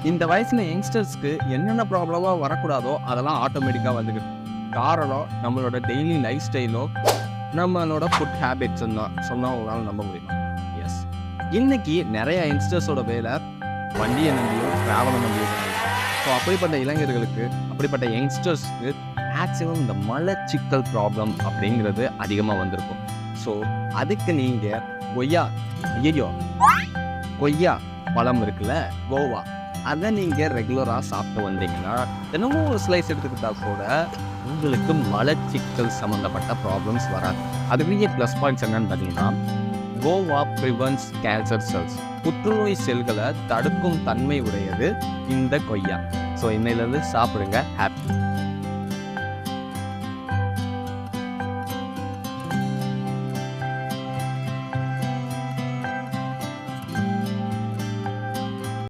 இந்த வயசில் யங்ஸ்டர்ஸ்க்கு என்னென்ன ப்ராப்ளமாக வரக்கூடாதோ அதெல்லாம் ஆட்டோமேட்டிக்காக வந்துக்குது. காரணம் நம்மளோட டெய்லி லைஃப் ஸ்டைலோ நம்மளோட ஃபுட் ஹேபிட்ஸ் தான் சொன்னால் உங்களால் நம்ப முடியுமா? எஸ், இன்னைக்கு நிறைய யங்ஸ்டர்ஸோட வேலை வண்டியை நம்பியோ ட்ராவலை நம்பியோ. ஸோ அப்படிப்பட்ட இளைஞர்களுக்கு, அப்படிப்பட்ட யங்ஸ்டர்ஸ்க்கு மேக்ஸிமம் இந்த மலச்சிக்கல் ப்ராப்ளம் அப்படிங்கிறது அதிகமாக வந்திருக்கும். ஸோ அதுக்கு நீங்கள் கொய்யா பழம் இருக்குல்ல, கோவா, அதை நீங்கள் ரெகுலராக சாப்பிட்டு வந்தீங்கன்னா தினமும் ஒரு ஸ்லைஸ் எடுத்துக்கிட்டா கூட உங்களுக்கு மலச்சிக்கல் சம்மந்தப்பட்ட ப்ராப்ளம்ஸ் வராது. அதுக்குரிய ப்ளஸ் பாயிண்ட்ஸ் என்னன்னு பார்த்தீங்கன்னா, கோவா ப்ரிவென்ட்ஸ் கேன்சர் செல்ஸ், புற்றுநோய் செல்களை தடுக்கும் தன்மை உடையது இந்த கொய்யா. ஸோ இன்னையிலேருந்து சாப்பிடுங்க, ஹாப்பி.